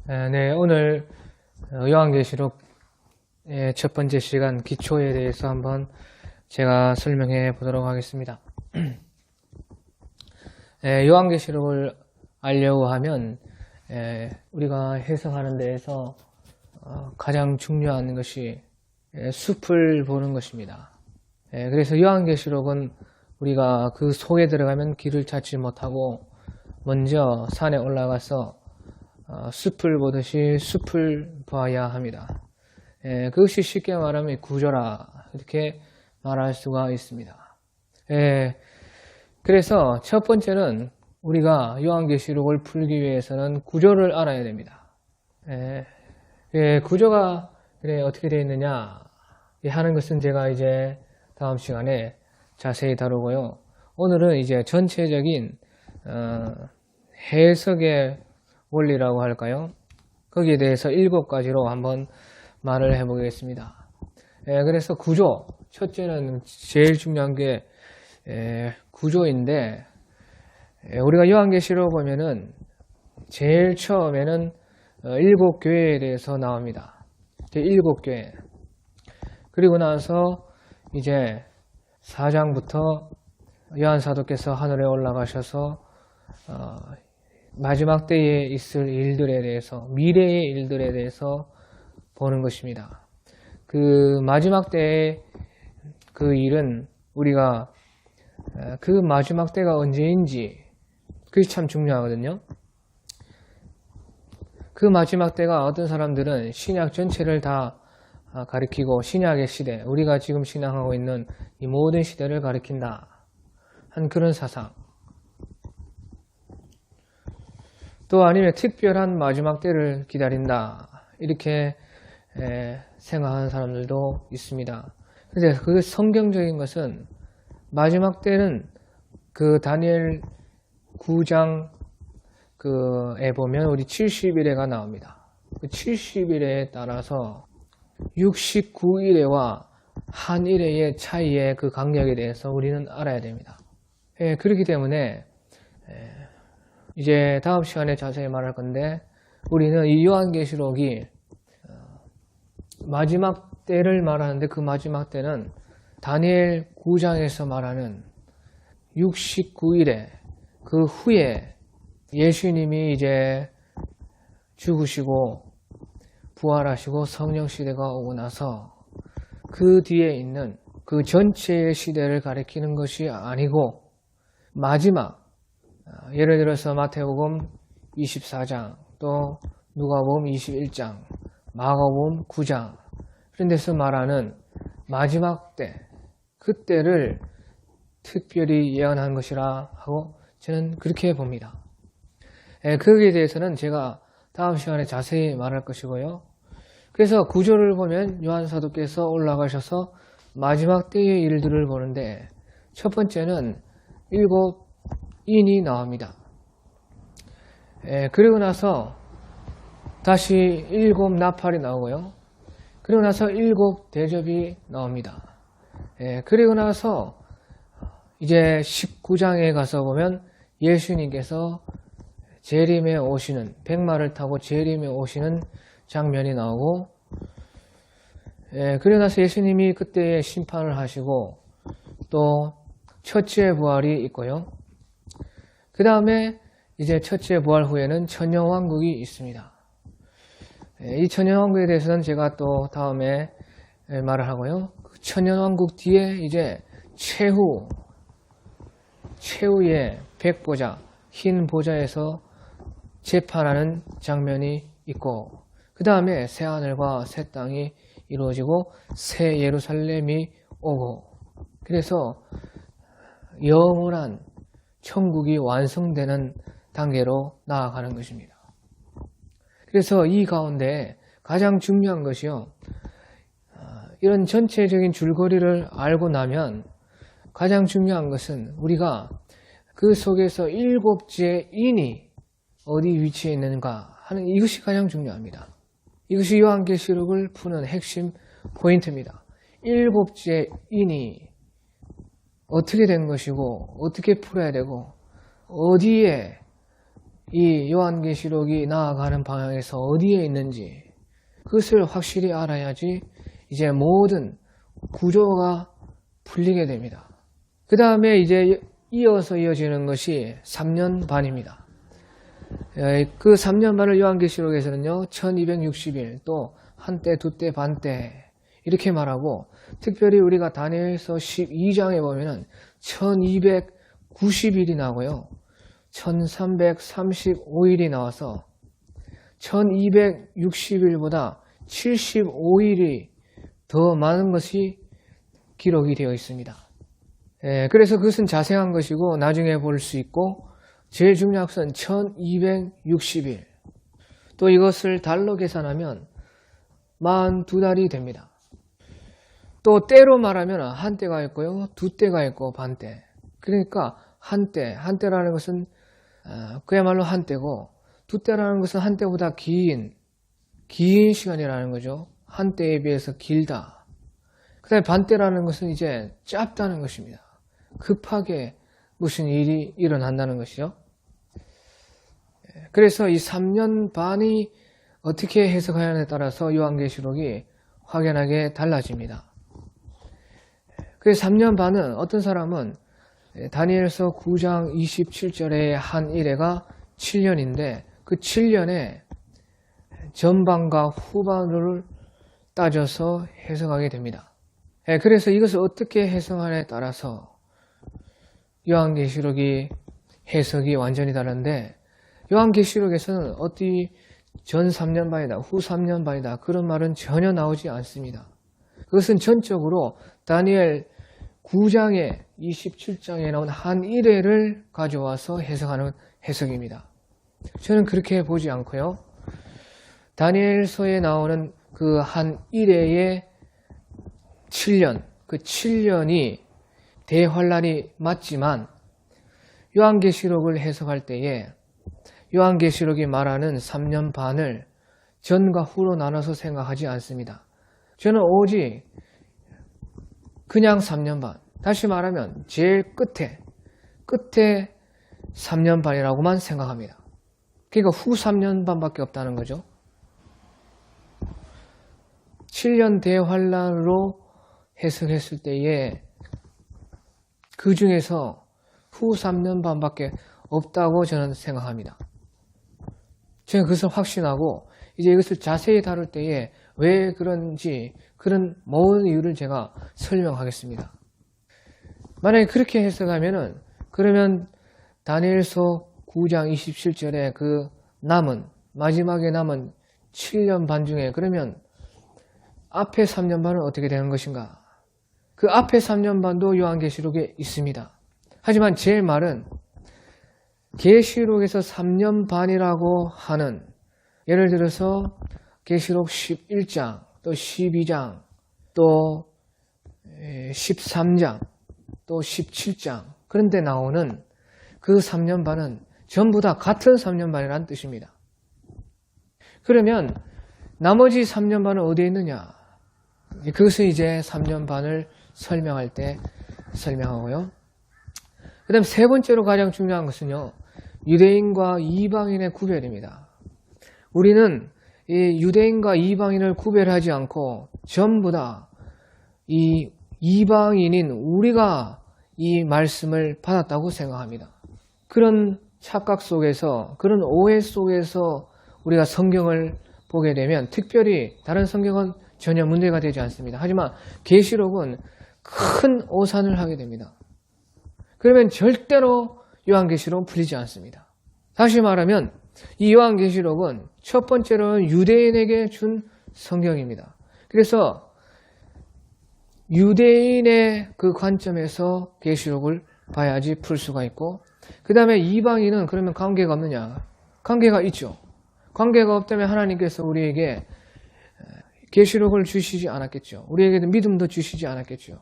네, 오늘 요한계시록의 첫 번째 시간 기초에 대해서 한번 제가 설명해 보도록 하겠습니다. 요한계시록을 알려고 하면 우리가 해석하는 데에서 가장 중요한 것이 숲을 보는 것입니다. 그래서 요한계시록은 우리가 그 속에 들어가면 길을 찾지 못하고 먼저 산에 올라가서 숲을 보듯이 숲을 봐야 합니다. 그것이 쉽게 말하면 구조라 이렇게 말할 수가 있습니다. 그래서 첫 번째는 우리가 요한계시록을 풀기 위해서는 구조를 알아야 됩니다. 구조가 어떻게 되어 있느냐 하는 것은 제가 이제 다음 시간에 자세히 다루고요. 오늘은 이제 전체적인 해석의 원리라고 할까요? 거기에 대해서 7가지로 한번 말을 해보겠습니다. 그래서 구조, 첫째는 제일 중요한 게 구조인데 우리가 요한계시록 보면은 제일 처음에는 7교회에 대해서 나옵니다. 7교회. 그리고 나서 이제 4장부터 요한 사도께서 하늘에 올라가셔서 마지막 때에 있을 일들에 대해서, 미래의 일들에 대해서 보는 것입니다. 그 마지막 때의 그 일은 우리가 그 마지막 때가 언제인지 그게 참 중요하거든요. 그 마지막 때가 어떤 사람들은 신약 전체를 다 가리키고 신약의 시대, 우리가 지금 신앙하고 있는 이 모든 시대를 가리킨다 한 그런 사상, 또 아니면 특별한 마지막 때를 기다린다 이렇게 생각하는 사람들도 있습니다. 그런데 그 성경적인 것은 마지막 때는 그 다니엘 9장에 보면 우리 70일에가 나옵니다. 그 70일에 따라서 69일에와 한 일의 차이의 그 강력에 대해서 우리는 알아야 됩니다. 그렇기 때문에 이제 다음 시간에 자세히 말할 건데 우리는 이 요한계시록이 마지막 때를 말하는데 그 마지막 때는 다니엘 9장에서 말하는 69일에 그 후에 예수님이 이제 죽으시고 부활하시고 성령 시대가 오고 나서 그 뒤에 있는 그 전체의 시대를 가리키는 것이 아니고 마지막, 예를 들어서 마태복음 24장, 또 누가복음 21장, 마가복음 9장 이런 데서 말하는 마지막 때, 그때를 특별히 예언한 것이라 하고 저는 그렇게 봅니다. 거기에 대해서는 제가 다음 시간에 자세히 말할 것이고요. 그래서 구조를 보면 요한 사도께서 올라가셔서 마지막 때의 일들을 보는데 첫 번째는 7인이 나옵니다. 그리고 나서 다시 7 나팔이 나오고요. 그리고 나서 7 대접이 나옵니다. 그리고 나서 이제 19장에 가서 보면 예수님께서 재림에 오시는, 백마를 타고 재림에 오시는 장면이 나오고, 그리고 나서 예수님이 그때에 심판을 하시고 또 첫째 부활이 있고요. 그 다음에 이제 첫째 부활 후에는 천년왕국이 있습니다. 이 천년왕국에 대해서는 제가 또 다음에 말을 하고요. 그 천년왕국 뒤에 이제 최후의 백보자, 흰 보좌에서 재판하는 장면이 있고, 그 다음에 새 하늘과 새 땅이 이루어지고 새 예루살렘이 오고, 그래서 영원한 천국이 완성되는 단계로 나아가는 것입니다. 그래서 이 가운데 가장 중요한 것이요, 이런 전체적인 줄거리를 알고 나면 가장 중요한 것은 우리가 그 속에서 7째 인이 어디 위치해 있는가 하는 이것이 가장 중요합니다. 이것이 요한계시록을 푸는 핵심 포인트입니다. 7째 인이 어떻게 된 것이고 어떻게 풀어야 되고 어디에 이 요한계시록이 나아가는 방향에서 어디에 있는지 그것을 확실히 알아야지 이제 모든 구조가 풀리게 됩니다. 그 다음에 이제 이어서 이어지는 것이 3년 반입니다. 그 3년 반을 요한계시록에서는요 1260일 또 한때 두때 반때 이렇게 말하고, 특별히 우리가 다니엘서 12장에 보면은 1290일이 나오고요 1335일이 나와서 1260일보다 75일이 더 많은 것이 기록이 되어 있습니다. 그래서 그것은 자세한 것이고 나중에 볼 수 있고, 제일 중요한 것은 1260일, 또 이것을 달러 계산하면 42달이 됩니다. 또 때로 말하면 한때가 있고요 두때가 있고 반때. 그러니까 한때라는 것은 그야말로 한때고, 두때라는 것은 한때보다 긴 시간이라는 거죠. 한때에 비해서 길다. 그 다음에 반때라는 것은 이제 짧다는 것입니다. 급하게 무슨 일이 일어난다는 것이죠. 그래서 이 3년 반이 어떻게 해석하느냐에 따라서 요한계시록이 확연하게 달라집니다. 그래서 3년 반은 어떤 사람은 다니엘서 9장 27절의 한 일회가 7년인데 그 7년에 전반과 후반을 따져서 해석하게 됩니다. 그래서 이것을 어떻게 해석하느냐에 따라서 요한계시록이 해석이 완전히 다른데, 요한계시록에서는 어디 전 3년 반이다, 후 3년 반이다 그런 말은 전혀 나오지 않습니다. 그것은 전적으로 다니엘 9장에 27장에 나온 한 일회를 가져와서 해석하는 해석입니다. 저는 그렇게 보지 않고요, 다니엘서에 나오는 그 한 일회의 7년, 그 7년이 대환란이 맞지만 요한계시록을 해석할 때에 요한계시록이 말하는 3년 반을 전과 후로 나눠서 생각하지 않습니다. 저는 오직 그냥 3년 반, 다시 말하면 제일 끝에 3년 반이라고만 생각합니다. 그러니까 후 3년 반밖에 없다는 거죠. 7년 대환란으로 해석했을 때에 그 중에서 후 3년 반밖에 없다고 저는 생각합니다. 저는 그것을 확신하고 이제 이것을 자세히 다룰 때에 왜 그런지 그런 모든 이유를 제가 설명하겠습니다. 만약에 그렇게 해석하면은, 그러면 다니엘서 9장 27절에 그 마지막에 남은 7년 반 중에 그러면 앞에 3년 반은 어떻게 되는 것인가? 그 앞에 3년 반도 요한계시록에 있습니다. 하지만 제 말은 계시록에서 3년 반이라고 하는, 예를 들어서 계시록 11장 또 12장 또 13장 또 17장 그런 데 나오는 그 3년 반은 전부 다 같은 3년 반이라는 뜻입니다. 그러면 나머지 3년 반은 어디에 있느냐? 그것은 이제 3년 반을 설명할 때 설명하고요. 그 다음 세 번째로 가장 중요한 것은요, 유대인과 이방인의 구별입니다. 우리는 이 유대인과 이방인을 구별하지 않고 전부 다 이 이방인인 우리가 이 말씀을 받았다고 생각합니다. 그런 착각 속에서, 그런 오해 속에서 우리가 성경을 보게 되면, 특별히 다른 성경은 전혀 문제가 되지 않습니다. 하지만 계시록은 큰 오산을 하게 됩니다. 그러면 절대로 요한계시록은 풀리지 않습니다. 다시 말하면 이 요한계시록은 첫 번째로는 유대인에게 준 성경입니다. 그래서 유대인의 그 관점에서 계시록을 봐야지 풀 수가 있고, 그 다음에 이방인은 그러면 관계가 없느냐? 관계가 있죠. 관계가 없다면 하나님께서 우리에게 계시록을 주시지 않았겠죠. 우리에게도 믿음도 주시지 않았겠죠.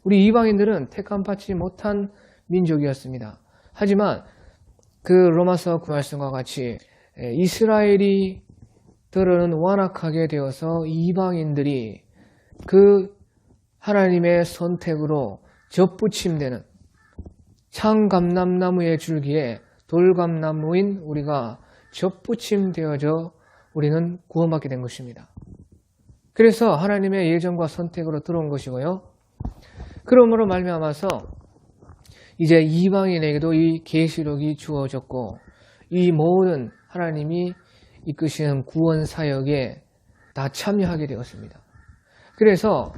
우리 이방인들은 택함받지 못한 민족이었습니다. 하지만 그 로마서 그 말씀과 같이 이스라엘이 들어는 완악하게 되어서 이방인들이 그 하나님의 선택으로 접붙임되는 창감람나무의 줄기에 돌감나무인 우리가 접붙임 되어져 우리는 구원받게 된 것입니다. 그래서 하나님의 예정과 선택으로 들어온 것이고요. 그러므로 말미암아서 이제 이방인에게도 이 계시록이 주어졌고 이 모든 하나님이 이끄시는 구원 사역에 다 참여하게 되었습니다. 그래서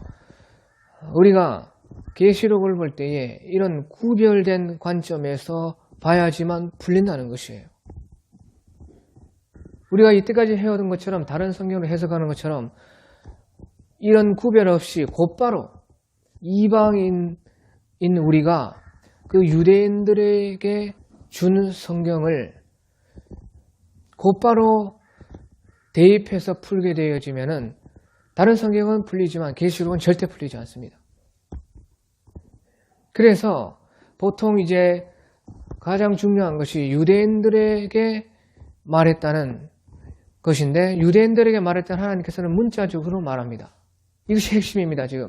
우리가 계시록을 볼 때에 이런 구별된 관점에서 봐야지만 풀린다는 것이에요. 우리가 이때까지 해오던 것처럼 다른 성경을 해석하는 것처럼 이런 구별 없이 곧바로 이방인인 우리가 그 유대인들에게 준 성경을 곧바로 대입해서 풀게 되어지면은 다른 성경은 풀리지만 계시록은 절대 풀리지 않습니다. 그래서 보통 이제 가장 중요한 것이 유대인들에게 말했다는 것인데 유대인들에게 말했던 하나님께서는 문자적으로 말합니다. 이것이 핵심입니다. 지금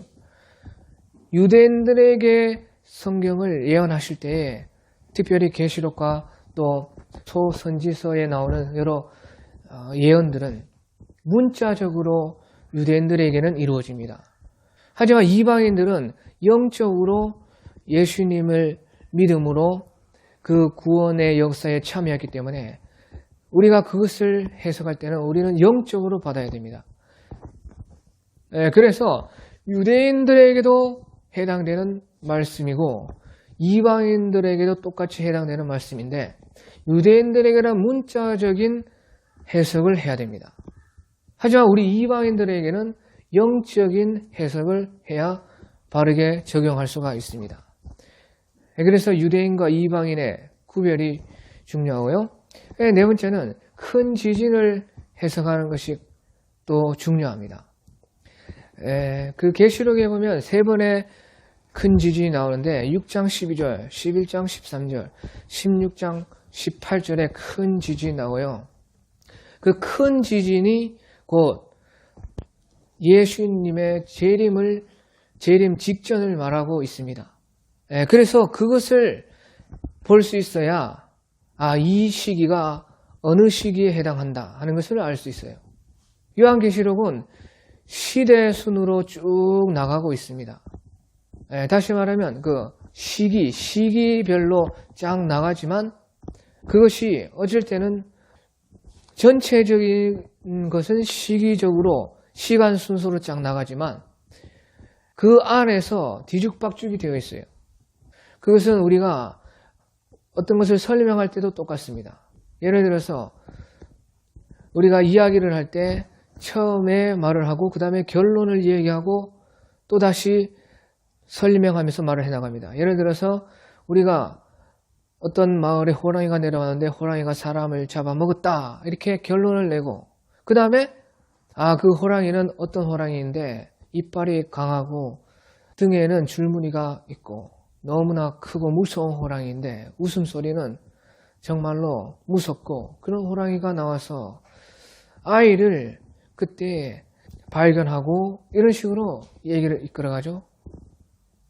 유대인들에게 성경을 예언하실 때에 특별히 계시록과 또 소선지서에 나오는 여러 예언들은 문자적으로 유대인들에게는 이루어집니다. 하지만 이방인들은 영적으로 예수님을 믿음으로 그 구원의 역사에 참여했기 때문에 우리가 그것을 해석할 때는 우리는 영적으로 받아야 됩니다. 그래서 유대인들에게도 해당되는 말씀이고 이방인들에게도 똑같이 해당되는 말씀인데 유대인들에게는 문자적인 해석을 해야 됩니다. 하지만 우리 이방인들에게는 영적인 해석을 해야 바르게 적용할 수가 있습니다. 그래서 유대인과 이방인의 구별이 중요하고요. 네 번째는 큰 지진을 해석하는 것이 또 중요합니다. 그 계시록에 보면 세 번의 큰 지진이 나오는데 6장 12절, 11장 13절, 16장 18절에 큰 지진이 나오고요. 그 큰 지진이 곧 예수님의 재림 직전을 말하고 있습니다. 그래서 그것을 볼 수 있어야 이 시기가 어느 시기에 해당한다 하는 것을 알 수 있어요. 요한계시록은 시대 순으로 쭉 나가고 있습니다. 다시 말하면 그 시기별로 쫙 나가지만 그것이 어쩔 때는 전체적인 것은 시기적으로 시간 순서로 쫙 나가지만 그 안에서 뒤죽박죽이 되어 있어요. 그것은 우리가 어떤 것을 설명할 때도 똑같습니다. 예를 들어서 우리가 이야기를 할 때 처음에 말을 하고 그 다음에 결론을 얘기하고 또다시 설명하면서 말을 해나갑니다. 예를 들어서 우리가 어떤 마을에 호랑이가 내려왔는데 호랑이가 사람을 잡아먹었다 이렇게 결론을 내고 그 다음에 그 호랑이는 어떤 호랑이인데 이빨이 강하고 등에는 줄무늬가 있고 너무나 크고 무서운 호랑이인데 웃음소리는 정말로 무섭고 그런 호랑이가 나와서 아이를 그때 발견하고 이런 식으로 얘기를 이끌어가죠.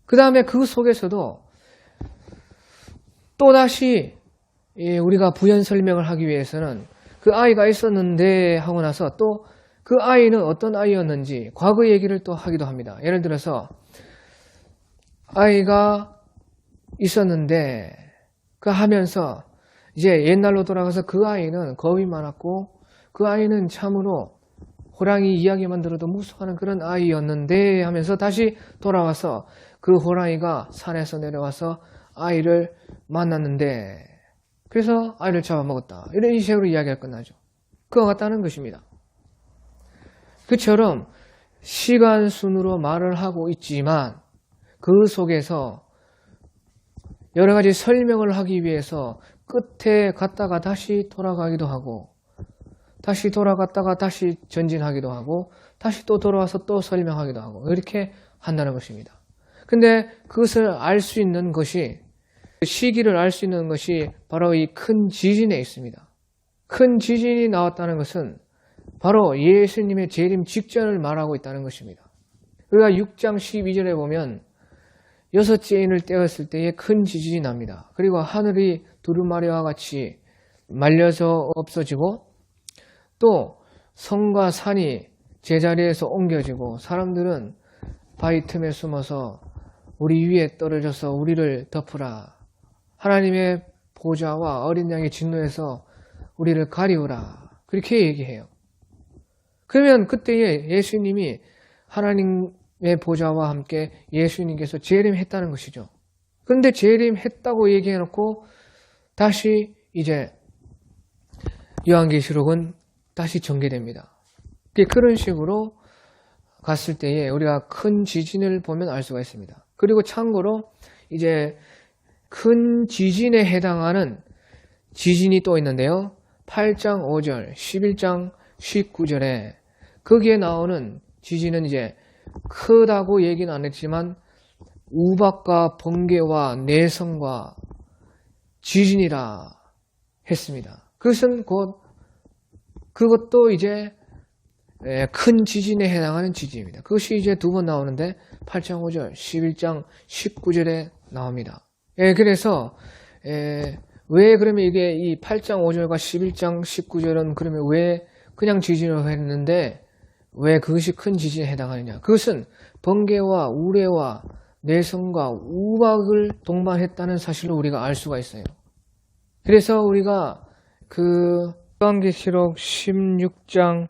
그 다음에 그 속에서도 또다시 우리가 부연 설명을 하기 위해서는 그 아이가 있었는데 하고 나서 또 그 아이는 어떤 아이였는지 과거 얘기를 또 하기도 합니다. 예를 들어서 아이가 있었는데 그 하면서 이제 옛날로 돌아가서 그 아이는 겁이 많았고 그 아이는 참으로 호랑이 이야기만 들어도 무서워하는 그런 아이였는데 하면서 다시 돌아와서 그 호랑이가 산에서 내려와서 아이를 만났는데 그래서 아이를 잡아먹었다. 이런 식으로 이야기가 끝나죠. 그와 같다는 것입니다. 그처럼 시간 순으로 말을 하고 있지만 그 속에서 여러 가지 설명을 하기 위해서 끝에 갔다가 다시 돌아가기도 하고 다시 돌아갔다가 다시 전진하기도 하고 다시 또 돌아와서 또 설명하기도 하고 이렇게 한다는 것입니다. 근데 그것을 알 수 있는 것이 시기를 알 수 있는 것이 바로 이 큰 지진에 있습니다. 큰 지진이 나왔다는 것은 바로 예수님의 재림 직전을 말하고 있다는 것입니다. 우리가 6장 12절에 보면 6째 인을 떼었을 때에 큰 지진이 납니다. 그리고 하늘이 두루마리와 같이 말려서 없어지고 또 성과 산이 제자리에서 옮겨지고 사람들은 바위 틈에 숨어서 우리 위에 떨어져서 우리를 덮으라. 하나님의 보좌와 어린 양의 진노에서 우리를 가리우라. 그렇게 얘기해요. 그러면 그때에 예수님이 하나님의 보좌와 함께 예수님께서 재림했다는 것이죠. 그런데 재림했다고 얘기해놓고 다시 이제 요한계시록은 다시 전개됩니다. 그런 식으로 갔을 때에 우리가 큰 지진을 보면 알 수가 있습니다. 그리고 참고로 이제 큰 지진에 해당하는 지진이 또 있는데요. 8장 5절, 11장 19절에 거기에 나오는 지진은 이제 크다고 얘기는 안 했지만 우박과 번개와 내성과 지진이라 했습니다. 그것도 이제 큰 지진에 해당하는 지진입니다. 그것이 이제 두 번 나오는데 8장 5절, 11장 19절에 나옵니다. 그래서 왜 그러면 이게 이 8장 5절과 11장 19절은 그러면 왜 그냥 지진을 했는데 왜 그것이 큰 지진에 해당하느냐? 그것은 번개와 우레와 내성과 우박을 동반했다는 사실을 우리가 알 수가 있어요. 그래서 우리가 그 요한계시록 16장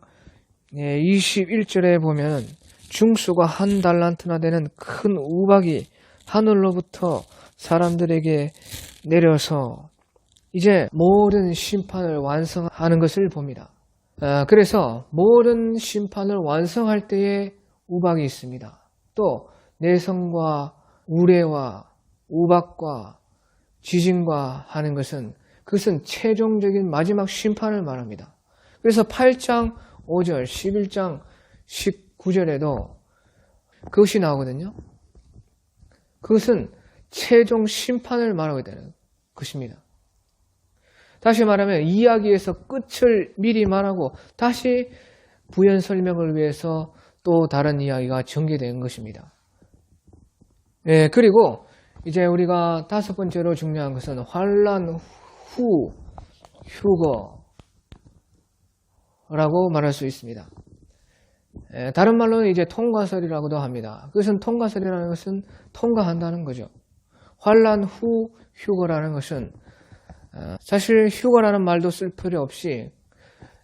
21절에 보면 중수가 1달란트나 되는 큰 우박이 하늘로부터 사람들에게 내려서 이제 모든 심판을 완성하는 것을 봅니다. 그래서 모든 심판을 완성할 때에 우박이 있습니다. 또 내성과 우레와 우박과 지진과 하는 것은 그것은 최종적인 마지막 심판을 말합니다. 그래서 8장 5절, 11장 19절에도 그것이 나오거든요. 그것은 최종 심판을 말하게 되는 것입니다. 다시 말하면 이야기에서 끝을 미리 말하고 다시 부연 설명을 위해서 또 다른 이야기가 전개된 것입니다. 그리고 이제 우리가 다섯 번째로 중요한 것은 환난 후 휴거라고 말할 수 있습니다. 다른 말로는 이제 통과설이라고도 합니다. 그것은 통과설이라는 것은 통과한다는 거죠. 환난 후 휴거라는 것은 사실 휴거라는 말도 쓸 필요 없이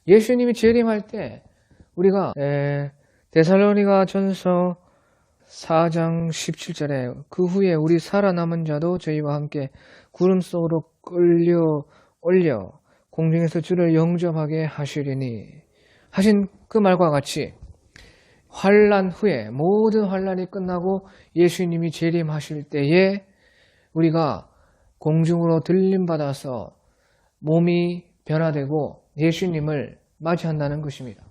예수님이 재림할 때 우리가 데살로니가 전서 4장 17절에 그 후에 우리 살아남은 자도 저희와 함께 구름 속으로 끌려 올려 공중에서 주를 영접하게 하시리니 하신 그 말과 같이 환난 후에 모든 환난이 끝나고 예수님이 재림하실 때에 우리가 공중으로 들림받아서 몸이 변화되고 예수님을 맞이한다는 것입니다.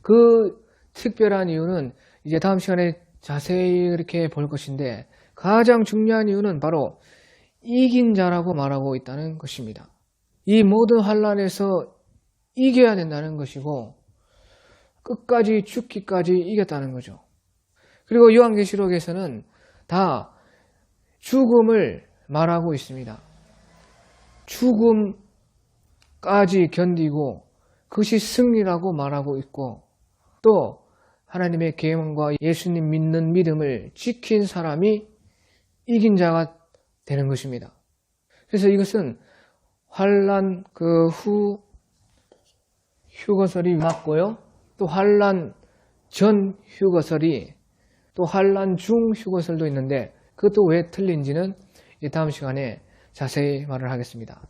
그 특별한 이유는 이제 다음 시간에 자세히 이렇게 볼 것인데 가장 중요한 이유는 바로 이긴 자라고 말하고 있다는 것입니다. 이 모든 환난에서 이겨야 된다는 것이고 끝까지 죽기까지 이겼다는 거죠. 그리고 요한계시록에서는 다 죽음을 말하고 있습니다. 죽음까지 견디고 그것이 승리라고 말하고 있고 또 하나님의 계명과 예수님 믿는 믿음을 지킨 사람이 이긴 자가 되는 것입니다. 그래서 이것은 환난 그 후 휴거설이 맞고요. 또 환난 전 휴거설이 또 환난 중 휴거설도 있는데 그것도 왜 틀린지는 다음 시간에 자세히 말을 하겠습니다.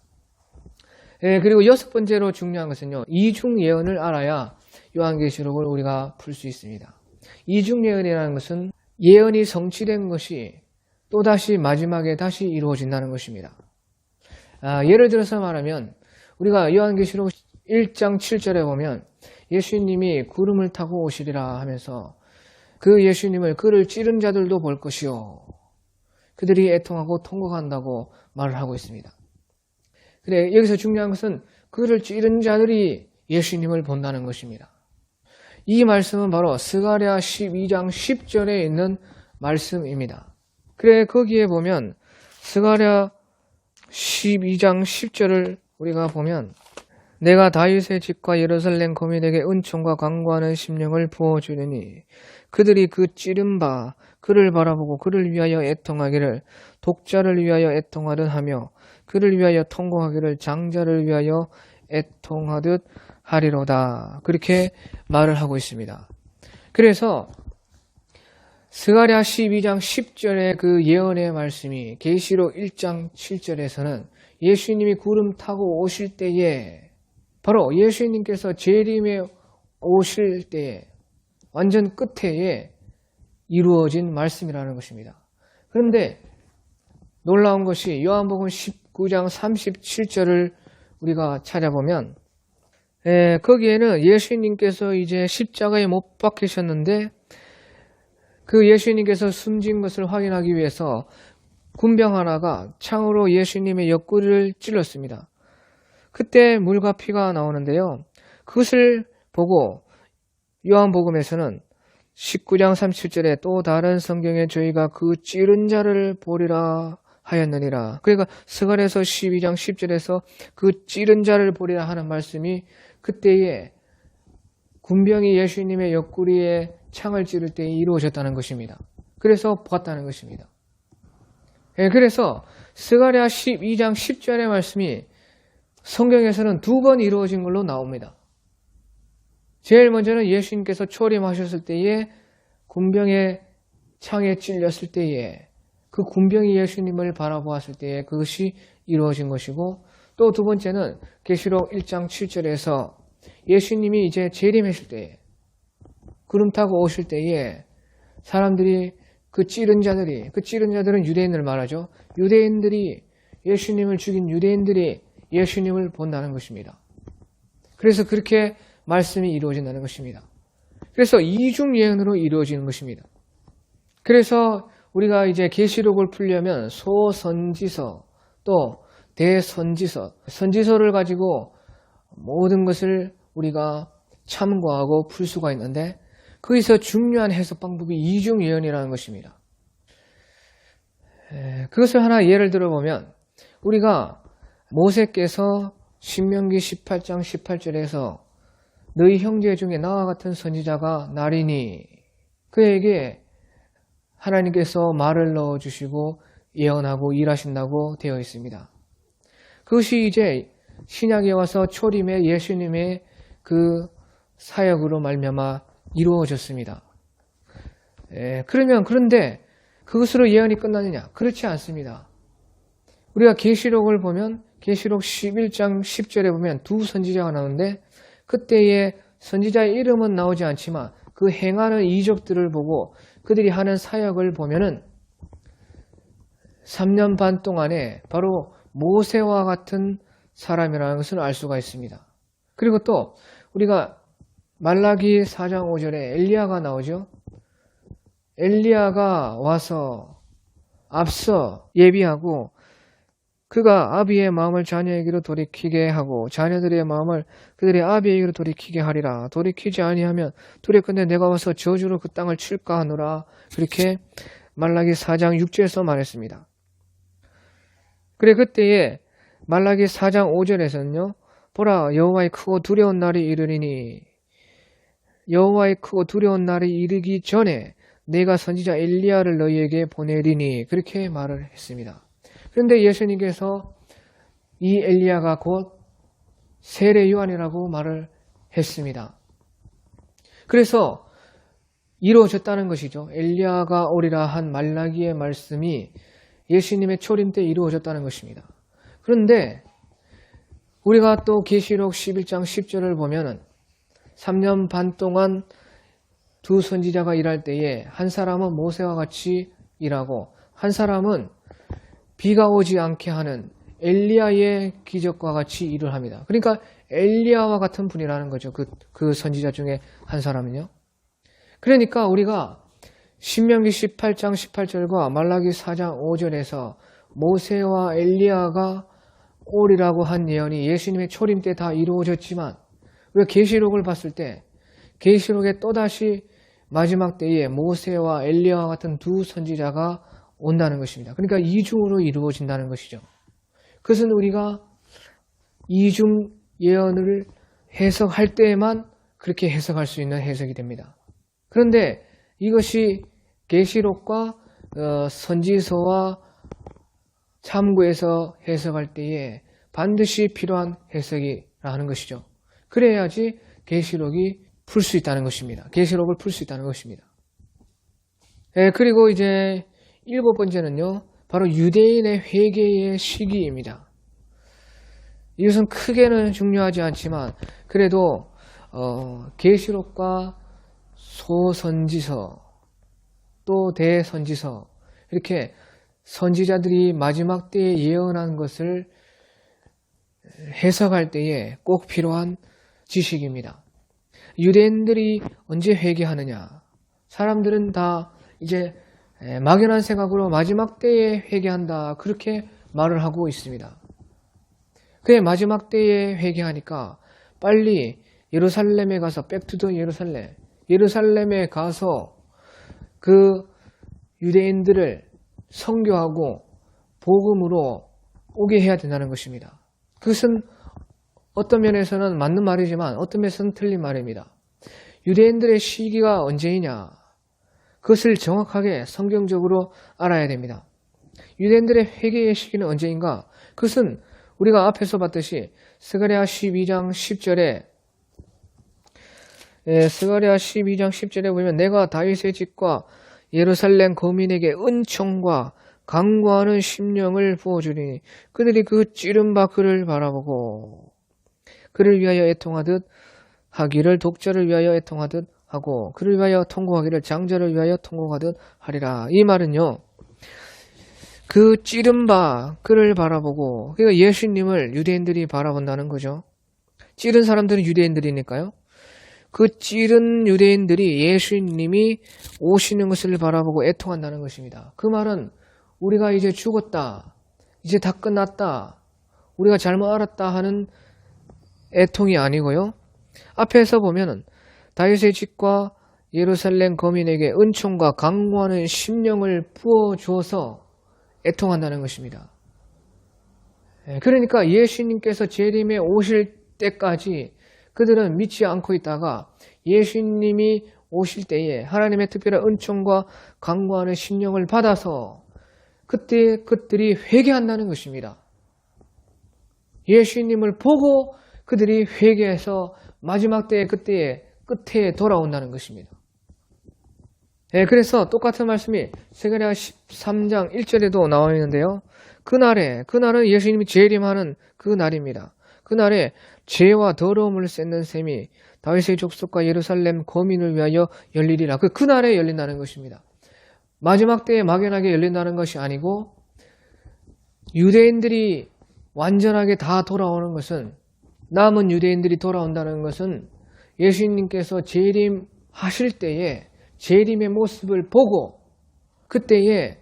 그리고 여섯 번째로 중요한 것은요. 이중 예언을 알아야 요한계시록을 우리가 풀 수 있습니다. 이중 예언이라는 것은 예언이 성취된 것이 또다시 마지막에 다시 이루어진다는 것입니다. 예를 들어서 말하면 우리가 요한계시록 1장 7절에 보면 예수님이 구름을 타고 오시리라 하면서 그 예수님을 그를 찌른 자들도 볼 것이요 그들이 애통하고 통곡한다고 말을 하고 있습니다. 그래 여기서 중요한 것은 그를 찌른 자들이 예수님을 본다는 것입니다. 이 말씀은 바로 스가랴 12장 10절에 있는 말씀입니다. 그래 거기에 보면 스가랴 12장 10절을 우리가 보면 내가 다윗의 집과 예루살렘 거민에게 은총과 강구하는 심령을 부어주리니 그들이 그 찌른 바 그를 바라보고 그를 위하여 애통하기를 독자를 위하여 애통하듯 하며 그를 위하여 통곡하기를 장자를 위하여 애통하듯 하리로다. 그렇게 말을 하고 있습니다. 그래서 스가랴 12장 10절의 그 예언의 말씀이 계시록 1장 7절에서는 예수님이 구름 타고 오실 때에 바로 예수님께서 재림에 오실 때에 완전 끝에 이루어진 말씀이라는 것입니다. 그런데 놀라운 것이 요한복음 19장 37절을 우리가 찾아보면 거기에는 예수님께서 이제 십자가에 못 박히셨는데 그 예수님께서 숨진 것을 확인하기 위해서 군병 하나가 창으로 예수님의 옆구리를 찔렀습니다. 그때 물과 피가 나오는데요. 그것을 보고 요한복음에서는 19장 37절에 또 다른 성경에 저희가 그 찌른 자를 보리라 하였느니라. 그러니까 스가랴서 12장 10절에서 그 찌른 자를 보리라 하는 말씀이 그때에 군병이 예수님의 옆구리에 창을 찌를 때 이루어졌다는 것입니다. 그래서 보았다는 것입니다. 그래서 스가랴 12장 10절의 말씀이 성경에서는 2번 이루어진 걸로 나옵니다. 제일 먼저는 예수님께서 초림하셨을 때에 군병의 창에 찔렸을 때에 그 군병이 예수님을 바라보았을 때에 그것이 이루어진 것이고 또 두 번째는 계시록 1장 7절에서 예수님이 이제 재림하실 때에 구름 타고 오실 때에 사람들이 그 찌른 자들은 유대인을 말하죠. 유대인들이 예수님을 죽인 유대인들이 예수님을 본다는 것입니다. 그래서 그렇게 말씀이 이루어진다는 것입니다. 그래서 이중 예언으로 이루어지는 것입니다. 그래서 우리가 이제 계시록을 풀려면 소선지서 또 대선지서, 선지서를 가지고 모든 것을 우리가 참고하고 풀 수가 있는데 거기서 중요한 해석 방법이 이중 예언이라는 것입니다. 그것을 하나 예를 들어보면 우리가 모세께서 신명기 18장 18절에서 너희 형제 중에 나와 같은 선지자가 나리니 그에게 하나님께서 말을 넣어주시고 예언하고 일하신다고 되어 있습니다. 그것이 이제 신약에 와서 초림의 예수님의 그 사역으로 말미암아 이루어졌습니다. 그런데 그것으로 예언이 끝나느냐? 그렇지 않습니다. 우리가 계시록을 보면 계시록 11장 10절에 보면 두 선지자가 나오는데 그때의 선지자의 이름은 나오지 않지만 그 행하는 이적들을 보고 그들이 하는 사역을 보면은 3년 반 동안에 바로 모세와 같은 사람이라는 것을 알 수가 있습니다. 그리고 또 우리가 말라기 4장 5절에 엘리야가 나오죠. 엘리야가 와서 앞서 예비하고 그가 아비의 마음을 자녀에게로 돌이키게 하고 자녀들의 마음을 그들의 아비에게로 돌이키게 하리라. 돌이키지 아니하면 두렵건대 내가 와서 저주로 그 땅을 칠까 하노라. 그렇게 말라기 4장 6절에서 말했습니다. 그래 그때에 말라기 4장 5절에서는요. 보라 여호와의 크고 두려운 날이 이르리니 여호와의 크고 두려운 날이 이르기 전에 내가 선지자 엘리야를 너희에게 보내리니 그렇게 말을 했습니다. 그런데 예수님께서 이 엘리야가 곧 세례 요한이라고 말을 했습니다. 그래서 이루어졌다는 것이죠. 엘리야가 오리라 한 말라기의 말씀이 예수님의 초림 때 이루어졌다는 것입니다. 그런데 우리가 또 계시록 11장 10절을 보면은 3년 반 동안 두 선지자가 일할 때에 한 사람은 모세와 같이 일하고 한 사람은 비가 오지 않게 하는 엘리야의 기적과 같이 일을 합니다. 그러니까 엘리야와 같은 분이라는 거죠. 그 선지자 중에 한 사람은요. 그러니까 우리가 신명기 18장 18절과 말라기 4장 5절에서 모세와 엘리야가 오리라고 한 예언이 예수님의 초림 때 다 이루어졌지만 우리가 계시록을 봤을 때 계시록에 또다시 마지막 때에 모세와 엘리야와 같은 두 선지자가 온다는 것입니다. 그러니까 이중으로 이루어진다는 것이죠. 그것은 우리가 이중 예언을 해석할 때에만 그렇게 해석할 수 있는 해석이 됩니다. 그런데 이것이 계시록과 선지서와 참고해서 해석할 때에 반드시 필요한 해석이라는 것이죠. 그래야지 계시록이 풀 수 있다는 것입니다. 계시록을 풀 수 있다는 것입니다. 그리고 이제 7번째는요. 바로 유대인의 회개의 시기입니다. 이것은 크게는 중요하지 않지만 그래도 계시록과 소선지서 또 대선지서 이렇게 선지자들이 마지막 때에 예언한 것을 해석할 때에 꼭 필요한 지식입니다. 유대인들이 언제 회개하느냐? 사람들은 다 이제 막연한 생각으로 마지막 때에 회개한다 그렇게 말을 하고 있습니다. 그의 마지막 때에 회개하니까 빨리 예루살렘에 가서 백투더 예루살렘에 가서 그 유대인들을 선교하고 복음으로 오게 해야 된다는 것입니다. 그것은 어떤 면에서는 맞는 말이지만 어떤 면에서는 틀린 말입니다. 유대인들의 시기가 언제이냐? 그것을 정확하게 성경적으로 알아야 됩니다. 유대인들의 회개의 시기는 언제인가? 그것은 우리가 앞에서 봤듯이 스가랴 12장 10절에 보면 내가 다윗의 집과 예루살렘 거민에게 은총과 강구하는 심령을 부어주리니 그들이 그 찌른 바 그를 바라보고 그를 위하여 애통하듯 하기를 독자를 위하여 애통하듯 하고 그를 위하여 통곡하기를 장자를 위하여 통곡하듯 하리라. 이 말은요. 그 찌른 바 그를 바라보고 그러니까 예수님을 유대인들이 바라본다는 거죠. 찌른 사람들은 유대인들이니까요. 그 찌른 유대인들이 예수님이 오시는 것을 바라보고 애통한다는 것입니다. 그 말은 우리가 이제 죽었다. 이제 다 끝났다. 우리가 잘못 알았다 하는 애통이 아니고요. 앞에서 보면은 다윗의 집과 예루살렘 거민에게 은총과 강구하는 심령을 부어주어서 애통한다는 것입니다. 그러니까 예수님께서 재림에 오실 때까지 그들은 믿지 않고 있다가 예수님이 오실 때에 하나님의 특별한 은총과 강구하는 심령을 받아서 그때 그들이 회개한다는 것입니다. 예수님을 보고 그들이 회개해서 마지막 때에 그때의 끝에 돌아온다는 것입니다. 그래서 똑같은 말씀이 스가랴 13장 1절에도 나와 있는데요. 그날은 예수님이 재림하는 그 날입니다. 그날에 죄와 더러움을 씻는 셈이 다윗의 족속과 예루살렘 거민을 위하여 열리리라. 그날에 열린다는 것입니다. 마지막 때에 막연하게 열린다는 것이 아니고 유대인들이 완전하게 다 돌아오는 것은 남은 유대인들이 돌아온다는 것은 예수님께서 재림하실 때에 재림의 모습을 보고 그때에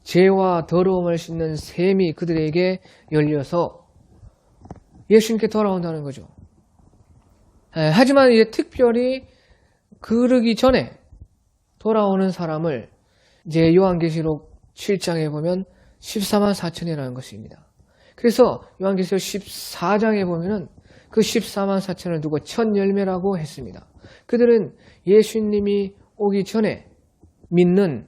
죄와 더러움을 씻는 셈이 그들에게 열려서 예수님께 돌아온다는 거죠. 하지만 이제 특별히 그러기 전에 돌아오는 사람을 이제 요한계시록 7장에 보면 14만 4천이라는 것입니다. 그래서 요한계시록 14장에 보면은 그 14만 4천을 두고 첫 열매라고 했습니다. 그들은 예수님이 오기 전에 믿는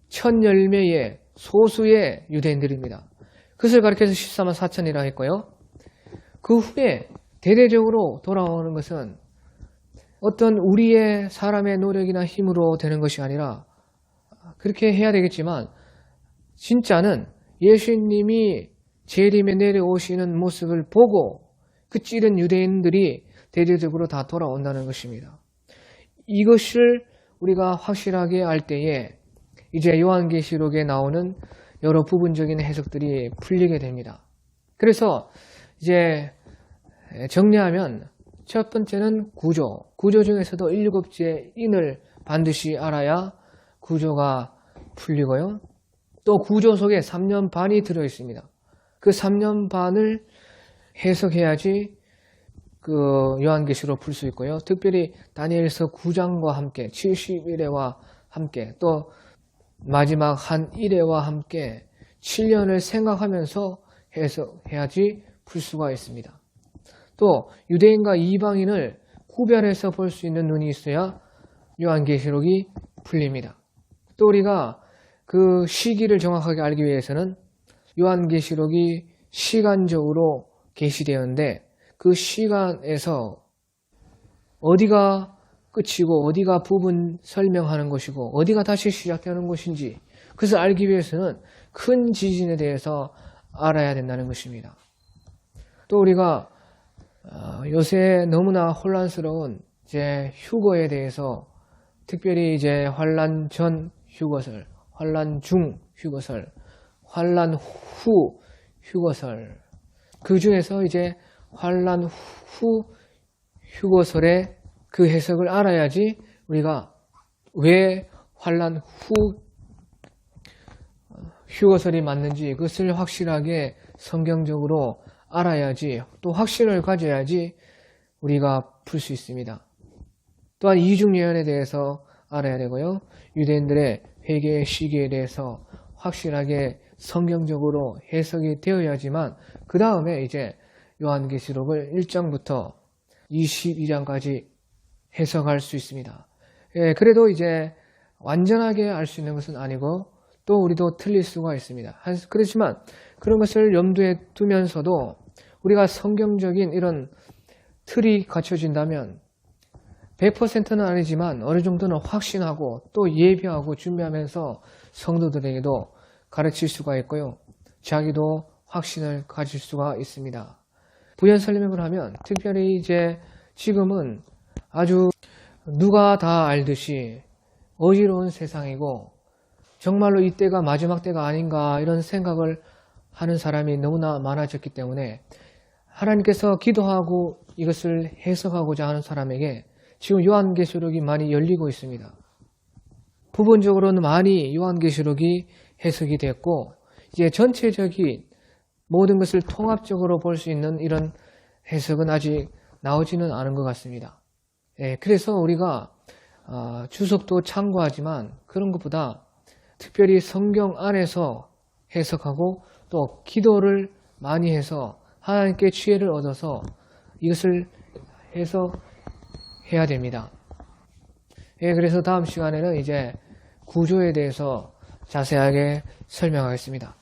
첫 열매의 소수의 유대인들입니다. 그것을 가리켜서 14만 4천이라고 했고요. 그 후에 대대적으로 돌아오는 것은 어떤 우리의 사람의 노력이나 힘으로 되는 것이 아니라 그렇게 해야 되겠지만 진짜는 예수님이 재림에 내려오시는 모습을 보고 그 찌른 유대인들이 대대적으로 다 돌아온다는 것입니다. 이것을 우리가 확실하게 알 때에 이제 요한계시록에 나오는 여러 부분적인 해석들이 풀리게 됩니다. 그래서 이제 정리하면 첫 번째는 구조. 구조 중에서도 7째 인을 반드시 알아야 구조가 풀리고요. 또 구조 속에 3년 반이 들어있습니다. 그 3년 반을 해석해야지 그 요한계시록 풀 수 있고요. 특별히 다니엘서 9장과 함께 70일에와 함께 또 마지막 한 1회와 함께 7년을 생각하면서 해석해야지 풀 수가 있습니다. 또 유대인과 이방인을 구별해서 볼 수 있는 눈이 있어야 요한계시록이 풀립니다. 또 우리가 그 시기를 정확하게 알기 위해서는 요한계시록이 시간적으로 계시되었는데 그 시간에서 어디가 끝이고 어디가 부분 설명하는 것이고 어디가 다시 시작되는 것인지 그것을 알기 위해서는 큰 지진에 대해서 알아야 된다는 것입니다. 또 우리가 요새 너무나 혼란스러운 이제 휴거에 대해서 특별히 이제 환란 전 휴거설, 환란 중 휴거설, 환란 후 휴거설 그 중에서 이제 환란 후 휴거설의 그 해석을 알아야지 우리가 왜 환란 후 휴거설이 맞는지 그것을 확실하게 성경적으로 알아야지 또 확신을 가져야지 우리가 풀 수 있습니다. 또한 이중예언에 대해서 알아야 되고요. 유대인들의 회개의 시기에 대해서 확실하게 성경적으로 해석이 되어야지만 그 다음에 이제 요한계시록을 1장부터 22장까지 해석할 수 있습니다. 예, 그래도 이제 완전하게 알 수 있는 것은 아니고 또 우리도 틀릴 수가 있습니다. 그렇지만 그런 것을 염두에 두면서도 우리가 성경적인 이런 틀이 갖춰진다면 100%는 아니지만 어느 정도는 확신하고 또 예비하고 준비하면서 성도들에게도 가르칠 수가 있고요. 자기도 확신을 가질 수가 있습니다. 부연 설명을 하면 특별히 이제 지금은 아주 누가 다 알듯이 어지러운 세상이고 정말로 이때가 마지막 때가 아닌가 이런 생각을 하는 사람이 너무나 많아졌기 때문에 하나님께서 기도하고 이것을 해석하고자 하는 사람에게 지금 요한계시록이 많이 열리고 있습니다. 부분적으로는 많이 요한계시록이 해석이 됐고 이제 전체적인 모든 것을 통합적으로 볼 수 있는 이런 해석은 아직 나오지는 않은 것 같습니다. 예, 그래서 우리가 주석도 참고하지만 그런 것보다 특별히 성경 안에서 해석하고 또 기도를 많이 해서 하나님께 지혜를 얻어서 이것을 해석해야 됩니다. 예, 그래서 다음 시간에는 이제 구조에 대해서 자세하게 설명하겠습니다.